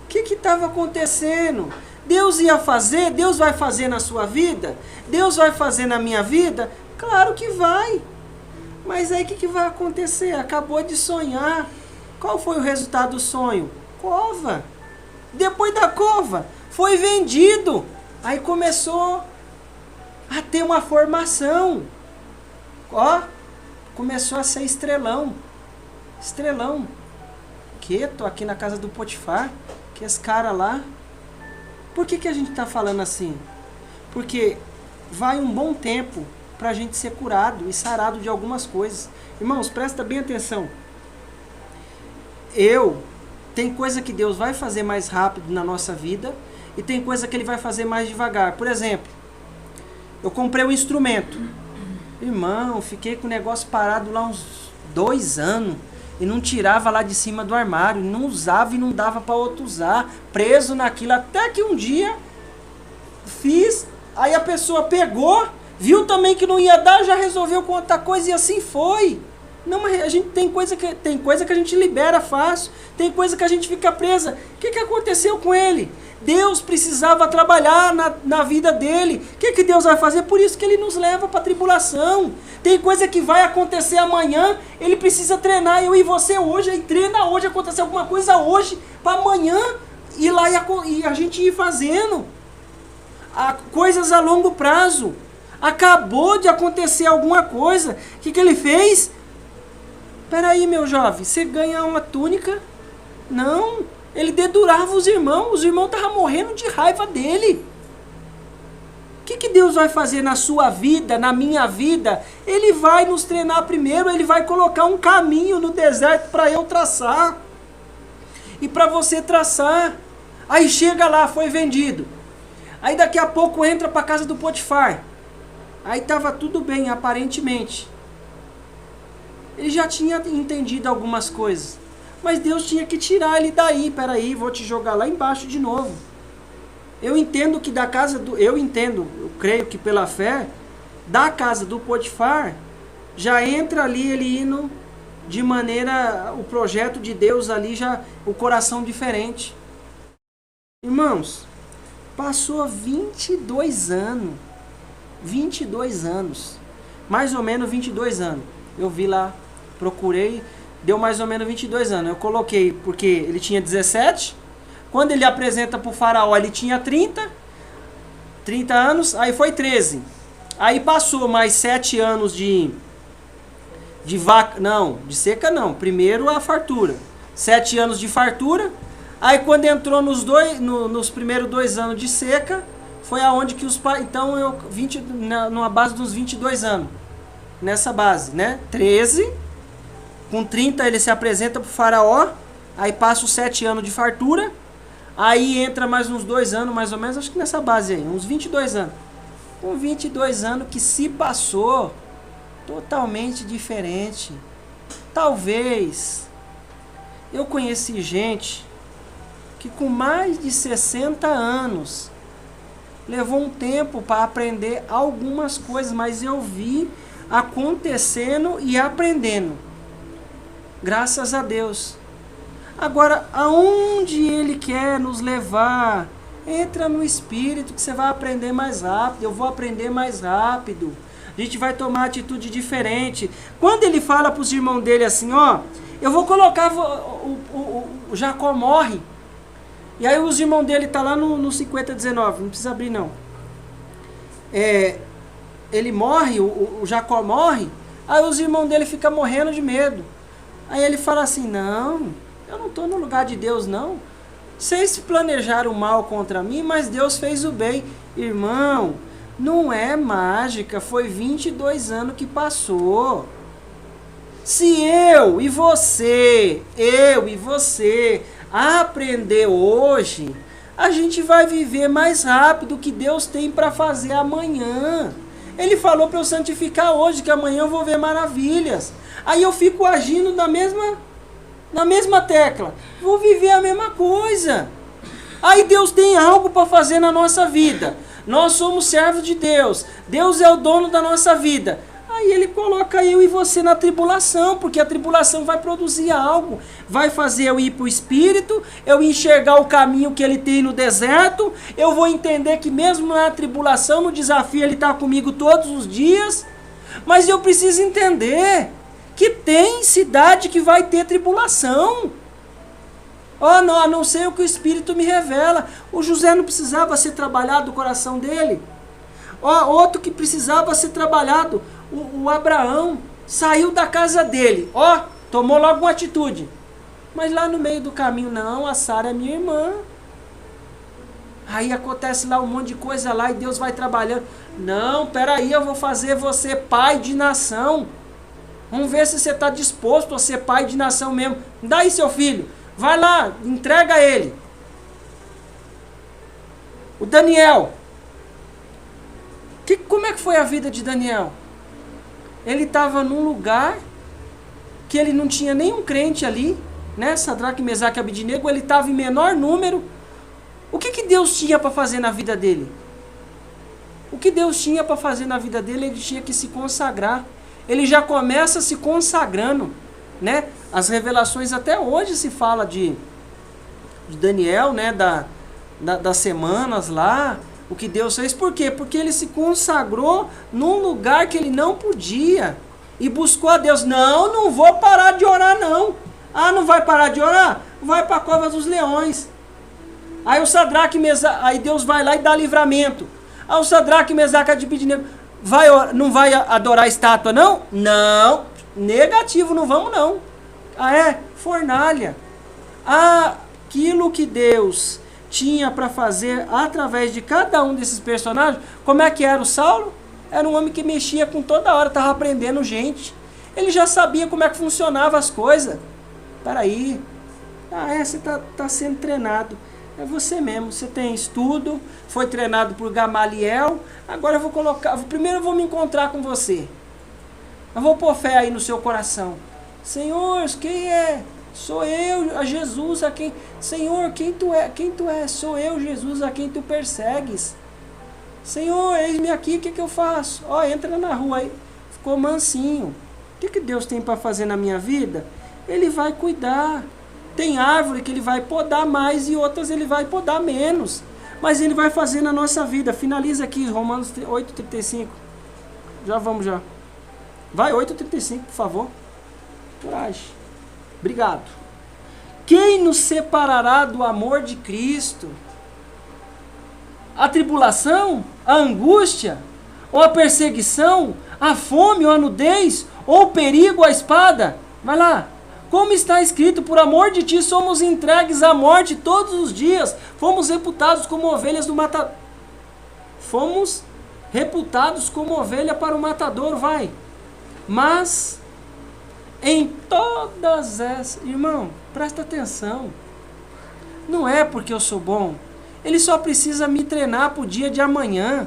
o que estava acontecendo? Deus ia fazer? Deus vai fazer na sua vida? Deus vai fazer na minha vida? Claro que vai. Mas aí o que vai acontecer? Acabou de sonhar. Qual foi o resultado do sonho? Cova. Depois da cova, foi vendido. Aí começou a ter uma formação. Ó, começou a ser estrelão. Estrelão. Que? Tô aqui na casa do Potifar. Que esse cara lá. Por que a gente tá falando assim? Porque vai um bom tempo pra gente ser curado e sarado de algumas coisas. Irmãos, presta bem atenção. Tem coisa que Deus vai fazer mais rápido na nossa vida e tem coisa que Ele vai fazer mais devagar. Por exemplo, eu comprei um instrumento. Irmão, fiquei com o negócio parado lá uns 2 anos e não tirava lá de cima do armário, não usava e não dava para outro usar, preso naquilo, até que um dia fiz, aí a pessoa pegou, viu também que não ia dar, já resolveu com outra coisa e assim foi. Não, mas a gente tem coisa que a gente libera fácil, tem coisa que a gente fica presa. O que aconteceu com ele? Deus precisava trabalhar na vida dele. O que Deus vai fazer? Por isso que ele nos leva para a tribulação. Tem coisa que vai acontecer amanhã, ele precisa treinar. Eu e você hoje, aí treina hoje, acontecer alguma coisa hoje, para amanhã ir lá e a gente ir fazendo. Coisas a longo prazo. Acabou de acontecer alguma coisa. O que ele fez? Peraí, meu jovem, você ganha uma túnica? Não, ele dedurava os irmãos estavam morrendo de raiva dele. O que Deus vai fazer na sua vida, na minha vida? Ele vai nos treinar primeiro, ele vai colocar um caminho no deserto para eu traçar. E para você traçar. Aí chega lá, foi vendido. Aí daqui a pouco entra para a casa do Potifar. Aí estava tudo bem, aparentemente. Ele já tinha entendido algumas coisas. Mas Deus tinha que tirar ele daí. Peraí, vou te jogar lá embaixo de novo. Eu entendo que da casa do... Eu creio que pela fé, da casa do Potifar, já entra ali ele indo de maneira... O projeto de Deus ali, já o coração diferente. Irmãos, passou 22 anos. 22 anos. Mais ou menos 22 anos. Eu vi lá, procurei, deu mais ou menos 22 anos. Eu coloquei porque ele tinha 17. Quando ele apresenta para o faraó, ele tinha 30 anos, aí foi 13. Aí passou mais 7 anos de vaca, não, de seca não. Primeiro a fartura. 7 anos de fartura. Aí quando entrou nos primeiros 2 anos de seca, foi aonde que os pais... Então, numa base dos 22 anos. Nessa base, né? 13. Com 30 ele se apresenta para o faraó. Aí passa os 7 anos de fartura. Aí entra mais uns 2 anos, mais ou menos. Acho que nessa base aí. Uns 22 anos. Com 22 anos que se passou totalmente diferente. Talvez. Eu conheci gente que com mais de 60 anos... Levou um tempo para aprender algumas coisas, mas eu vi acontecendo e aprendendo. Graças a Deus. Agora, aonde Ele quer nos levar? Entra no Espírito que você vai aprender mais rápido. Eu vou aprender mais rápido. A gente vai tomar atitude diferente. Quando ele fala para os irmãos dele assim, ó, eu vou colocar, o Jacó morre. E aí os irmãos dele tá lá no 50:19, não precisa abrir não. Ele morre, o Jacó morre, aí os irmãos dele ficam morrendo de medo. Aí ele fala assim, não, eu não estou no lugar de Deus não. Vocês planejaram o mal contra mim, mas Deus fez o bem. Irmão, não é mágica, foi 22 anos que passou. Se eu e você aprender hoje, a gente vai viver mais rápido o que Deus tem para fazer amanhã. Ele falou para eu santificar hoje, que amanhã eu vou ver maravilhas. Aí eu fico agindo na mesma tecla. Vou viver a mesma coisa. Aí Deus tem algo para fazer na nossa vida. Nós somos servos de Deus. Deus é o dono da nossa vida. Aí ele coloca eu e você na tribulação, porque a tribulação vai produzir algo, vai fazer eu ir para o Espírito, eu enxergar o caminho que ele tem no deserto, eu vou entender que mesmo na tribulação, no desafio, ele está comigo todos os dias, mas eu preciso entender que tem cidade que vai ter tribulação. Oh, não, a não ser o que o Espírito me revela. O José não precisava ser trabalhado do coração dele. Oh, outro que precisava ser trabalhado, o Abraão saiu da casa dele, tomou logo uma atitude, mas lá no meio do caminho, não, a Sara é minha irmã, aí acontece lá um monte de coisa lá e Deus vai trabalhando, não, peraí, eu vou fazer você pai de nação, vamos ver se você está disposto a ser pai de nação mesmo, daí seu filho, vai lá, entrega ele. O Daniel, como é que foi a vida de Daniel? Ele estava num lugar que ele não tinha nenhum crente ali, né? Sadraque, Mesaque e Abidnego, ele estava em menor número. O que Deus tinha para fazer na vida dele? O que Deus tinha para fazer na vida dele, ele tinha que se consagrar. Ele já começa se consagrando, né? As revelações até hoje se fala de Daniel, né? das semanas lá, o que Deus fez. Por quê? Porque ele se consagrou num lugar que ele não podia e buscou a Deus. Não vou parar de orar não. Ah, não vai parar de orar? Vai para a cova dos leões. Aí o Sadraque, aí Deus vai lá e dá livramento. Aí o Sadraque, Mesaque e Abednego, não vai adorar a estátua não? Não, negativo, não vamos não. Ah, é? Fornalha. Aquilo que Deus tinha para fazer através de cada um desses personagens. Como é que era o Saulo? Era um homem que mexia com toda hora, estava aprendendo gente. Ele já sabia como é que funcionava as coisas. Peraí. Você está sendo treinado. É você mesmo, você tem estudo, foi treinado por Gamaliel. Agora eu vou primeiro eu vou me encontrar com você. Eu vou pôr fé aí no seu coração. Senhor, quem é? Sou eu, a Jesus, a quem... Senhor, quem tu é? Quem tu é? Sou eu, Jesus, a quem tu persegues. Senhor, eis-me aqui, o que eu faço? Entra na rua aí. Ficou mansinho. O que Deus tem para fazer na minha vida? Ele vai cuidar. Tem árvore que ele vai podar mais e outras ele vai podar menos. Mas ele vai fazer na nossa vida. Finaliza aqui, Romanos 8,35. Já vamos já. Vai, 8,35, por favor. Coragem. Obrigado. Quem nos separará do amor de Cristo? A tribulação? A angústia? Ou a perseguição? A fome ou a nudez? Ou o perigo, a espada? Vai lá. Como está escrito, por amor de ti somos entregues à morte todos os dias. Fomos reputados como ovelhas do matador. Fomos reputados como ovelha para o matadouro, vai. Mas, em todas essas... Irmão, presta atenção. Não é porque eu sou bom. Ele só precisa me treinar para o dia de amanhã.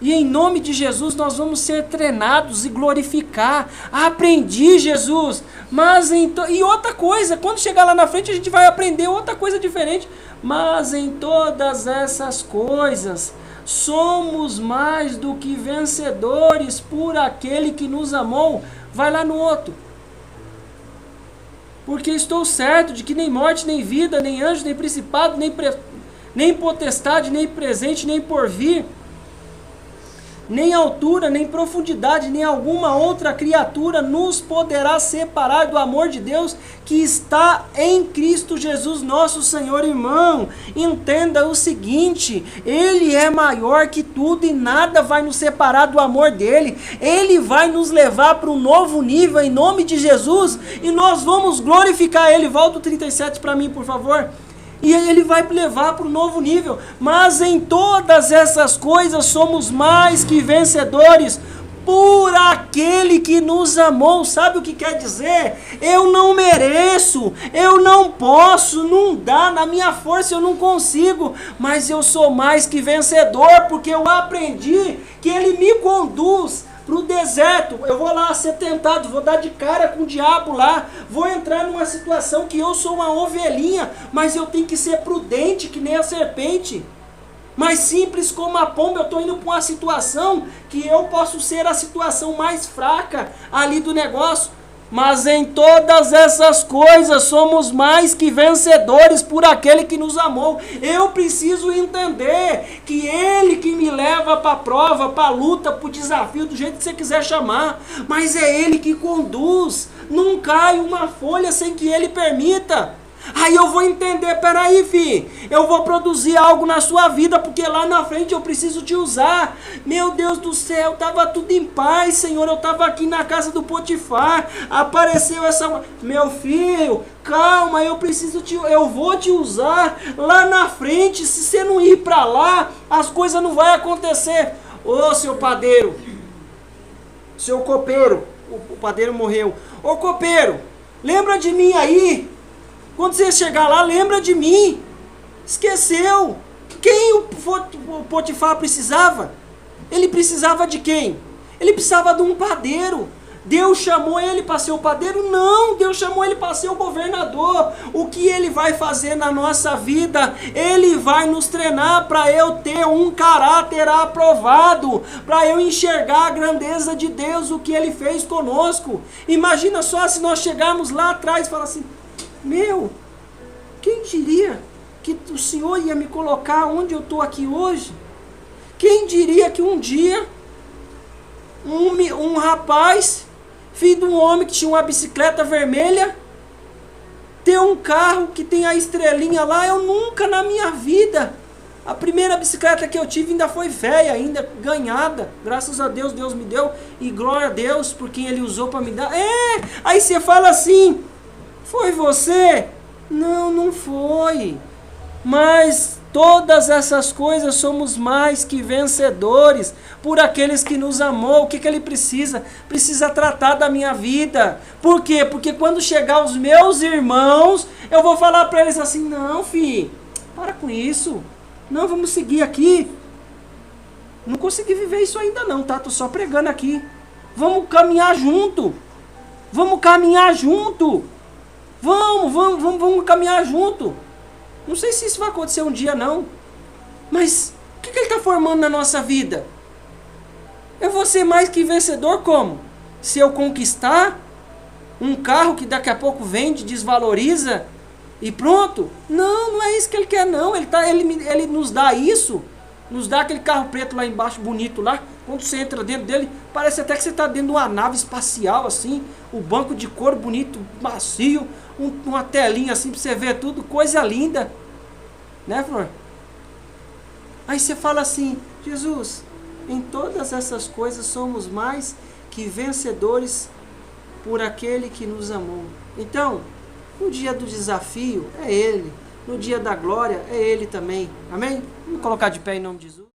E em nome de Jesus nós vamos ser treinados e glorificar. Aprendi, Jesus. Mas e outra coisa, quando chegar lá na frente a gente vai aprender outra coisa diferente. Mas em todas essas coisas somos mais do que vencedores por aquele que nos amou. Vai lá no outro. Porque estou certo de que nem morte, nem vida, nem anjo, nem principado, nem potestade, nem presente, nem porvir, nem altura, nem profundidade, nem alguma outra criatura nos poderá separar do amor de Deus que está em Cristo Jesus nosso Senhor. Irmão, entenda o seguinte, Ele é maior que tudo e nada vai nos separar do amor dEle. Ele vai nos levar para um novo nível em nome de Jesus e nós vamos glorificar Ele. Volta o 37 para mim, por favor. E ele vai levar para o novo nível. Mas em todas essas coisas somos mais que vencedores por aquele que nos amou. Sabe o que quer dizer? Eu não mereço, eu não posso, não dá, na minha força eu não consigo. Mas eu sou mais que vencedor porque eu aprendi que Ele me conduz para o deserto. Eu vou lá ser tentado, vou dar de cara com o diabo lá, vou entrar numa situação que eu sou uma ovelhinha, mas eu tenho que ser prudente que nem a serpente, mais simples como a pomba. Eu estou indo para uma situação que eu posso ser a situação mais fraca ali do negócio. Mas em todas essas coisas somos mais que vencedores por aquele que nos amou. Eu preciso entender que Ele que me leva para a prova, para a luta, para o desafio, do jeito que você quiser chamar. Mas é Ele que conduz. Não cai uma folha sem que Ele permita. Aí eu vou entender, peraí, filho, eu vou produzir algo na sua vida, porque lá na frente eu preciso te usar. Meu Deus do céu, estava tudo em paz, Senhor, eu estava aqui na casa do Potifar, apareceu essa... Meu filho, calma, eu vou te usar lá na frente. Se você não ir para lá, as coisas não vão acontecer. Ô, seu padeiro, seu copeiro, o padeiro morreu. Ô, copeiro, lembra de mim aí? Quando você chegar lá, lembra de mim. Esqueceu. Quem o Potifar precisava? Ele precisava de quem? Ele precisava de um padeiro. Deus chamou ele para ser o padeiro? Não, Deus chamou ele para ser o governador. O que Ele vai fazer na nossa vida? Ele vai nos treinar para eu ter um caráter aprovado, para eu enxergar a grandeza de Deus, o que Ele fez conosco. Imagina só se nós chegarmos lá atrás e falar assim, meu, quem diria que o Senhor ia me colocar onde eu estou aqui hoje. Quem diria que um dia um rapaz, filho de um homem que tinha uma bicicleta vermelha, ter um carro que tem a estrelinha lá? Eu nunca na minha vida. A primeira bicicleta que eu tive ainda foi velha, ainda ganhada. Graças a Deus, Deus me deu. E glória a Deus por quem Ele usou para me dar. Aí você fala assim, foi você? Não, não foi. Mas todas essas coisas somos mais que vencedores por aqueles que nos amou. O que Ele precisa? Precisa tratar da minha vida. Por quê? Porque quando chegar os meus irmãos, eu vou falar para eles assim, não, filho, para com isso. Não, vamos seguir aqui. Não consegui viver isso ainda não, tá? Tô só pregando aqui. Vamos caminhar junto. Vamos caminhar junto. Vamos caminhar junto. Não sei se isso vai acontecer um dia não. Mas o que Ele está formando na nossa vida? Eu vou ser mais que vencedor como? Se eu conquistar um carro que daqui a pouco vende, desvaloriza e pronto? Não é isso que Ele quer não. Ele nos dá isso, nos dá aquele carro preto lá embaixo, bonito lá. Quando você entra dentro dele, parece até que você está dentro de uma nave espacial assim. O banco de couro bonito, macio, uma telinha assim para você ver tudo, coisa linda. Né, Flor? Aí você fala assim, Jesus, em todas essas coisas somos mais que vencedores por aquele que nos amou. Então, no dia do desafio, é Ele. No dia da glória, é Ele também. Amém? Vamos colocar de pé em nome de Jesus.